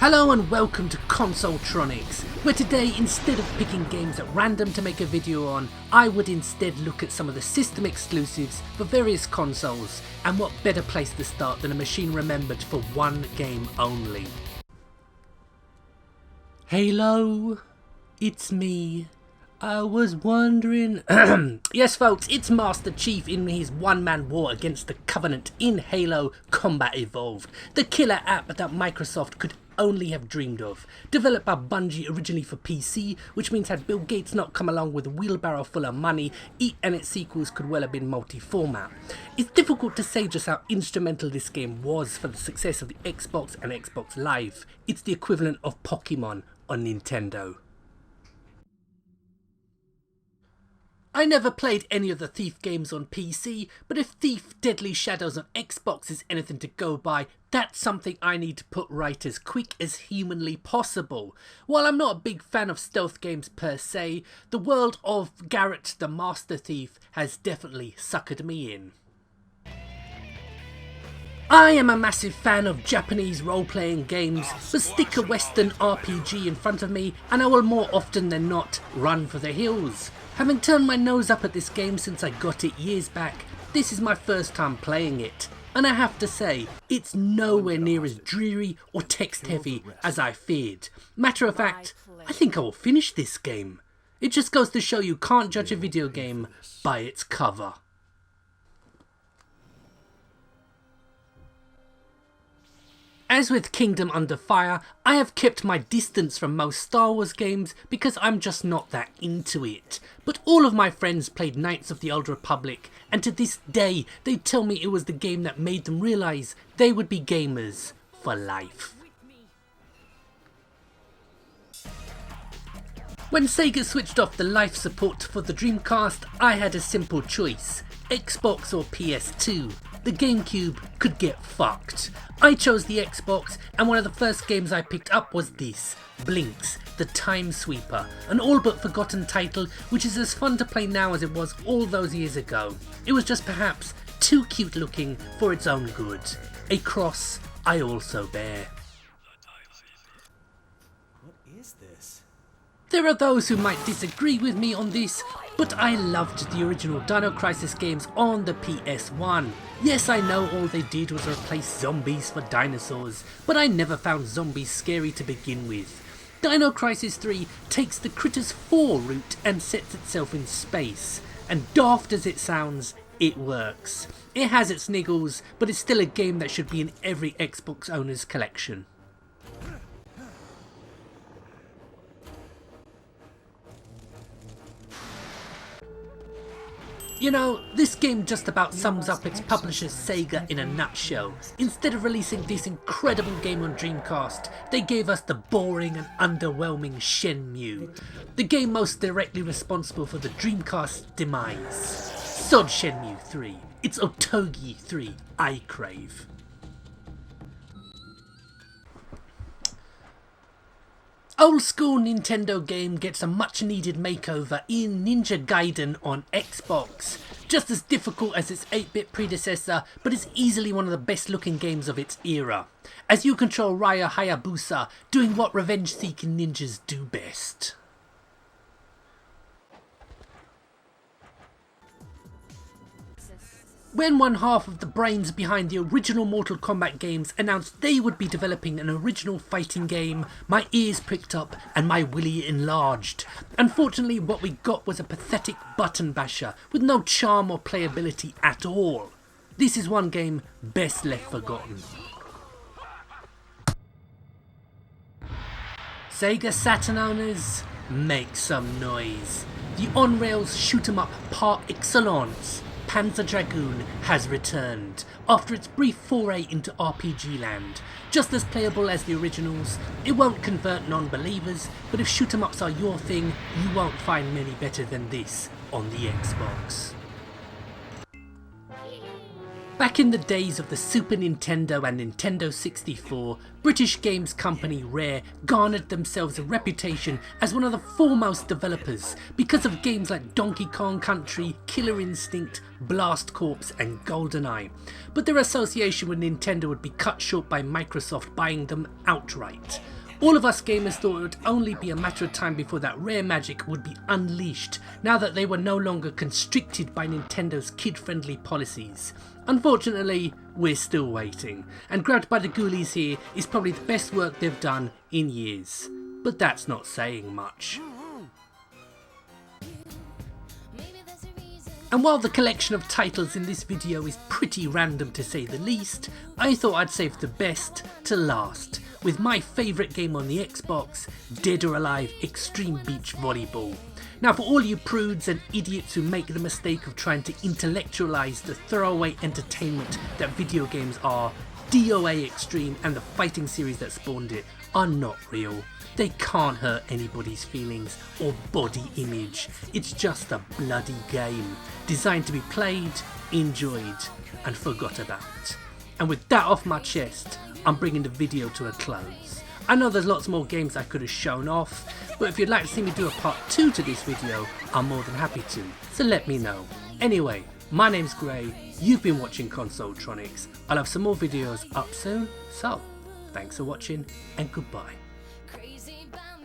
Hello and welcome to Consoletronics, where today instead of picking games at random to make a video on, I would instead look at some of the system exclusives for various consoles, and what better place to start than a machine remembered for one game only. Halo, it's me. I was wondering... Yes folks, it's Master Chief in his one-man war against the Covenant in Halo Combat Evolved, the killer app that Microsoft could only have dreamed of. Developed by Bungie originally for PC, which means had Bill Gates not come along with a wheelbarrow full of money, it and its sequels could well have been multi-format. It's difficult to say just how instrumental this game was for the success of the Xbox and Xbox Live. It's the equivalent of Pokemon on Nintendo. I never played any of the Thief games on PC, but if Thief Deadly Shadows on Xbox is anything to go by, that's something I need to put right as quick as humanly possible. While I'm not a big fan of stealth games per se, the world of Garrett the Master Thief has definitely suckered me in. I am a massive fan of Japanese role-playing games, but stick a Western RPG in front of me and I will more often than not run for the hills. Having turned my nose up at this game since I got it years back, this is my first time playing it, and I have to say, it's nowhere near as dreary or text-heavy as I feared. Matter of fact, I think I will finish this game. It just goes to show you can't judge a video game by its cover. As with Kingdom Under Fire, I have kept my distance from most Star Wars games because I'm just not that into it. But all of my friends played Knights of the Old Republic, and to this day they tell me it was the game that made them realise they would be gamers for life. When Sega switched off the life support for the Dreamcast, I had a simple choice: Xbox or PS2. The GameCube could get fucked. I chose the Xbox, and one of the first games I picked up was this, BLINX, the Time Sweeper, an all but forgotten title which is as fun to play now as it was all those years ago. It was just perhaps too cute looking for its own good. A cross I also bear. What is this? There are those who might disagree with me on this, but I loved the original Dino Crisis games on the PS1. Yes, I know all they did was replace zombies for dinosaurs, but I never found zombies scary to begin with. Dino Crisis 3 takes the Critters 4 route and sets itself in space, and daft as it sounds, it works. It has its niggles, but it's still a game that should be in every Xbox owner's collection. You know, this game just about sums up its publisher Sega in a nutshell. Instead of releasing this incredible game on Dreamcast, they gave us the boring and underwhelming Shenmue, the game most directly responsible for the Dreamcast's demise. Sod Shenmue 3, it's OTOGI 3 I crave. Old school Nintendo game gets a much needed makeover in Ninja Gaiden on Xbox. Just as difficult as its 8-bit predecessor, but it's easily one of the best looking games of its era, as you control Raya Hayabusa doing what revenge seeking ninjas do best. When one half of the brains behind the original Mortal Kombat games announced they would be developing an original fighting game, my ears pricked up and my willy enlarged. Unfortunately, what we got was a pathetic button basher with no charm or playability at all. This is one game best left forgotten. Sega Saturn owners, make some noise. The on-rails shoot-'em-up par excellence, Panzer DRAGOON has returned, after its brief foray into RPG land. Just as playable as the originals, it won't convert non-believers, but if shoot-'em-ups are your thing, you won't find many better than this on the Xbox. Back in the days of the Super Nintendo and Nintendo 64, British games company Rare garnered themselves a reputation as one of the foremost developers because of games like Donkey Kong Country, Killer Instinct, Blast Corps and GoldenEye. But their association with Nintendo would be cut short by Microsoft buying them outright. All of us gamers thought it would only be a matter of time before that Rare magic would be unleashed, now that they were no longer constricted by Nintendo's kid-friendly policies. Unfortunately, we're still waiting, and Grabbed by the Ghoulies here is probably the best work they've done in years. But that's not saying much. And while the collection of titles in this video is pretty random to say the least, I thought I'd save the best to last, with my favourite game on the Xbox, Dead or Alive Extreme Beach Volleyball. Now for all you prudes and idiots who make the mistake of trying to intellectualise the throwaway entertainment that video games are, DOA Extreme and the fighting series that spawned it are not real. They can't hurt anybody's feelings or body image. It's just a bloody game, designed to be played, enjoyed and forgot about. And with that off my chest, I'm bringing the video to a close. I know there's lots more games I could have shown off, but if you'd like to see me do a part 2 to this video, I'm more than happy to, so let me know. Anyway, my name's Gray, you've been watching Consoletronics. I'll have some more videos up soon, so thanks for watching and goodbye. Crazy about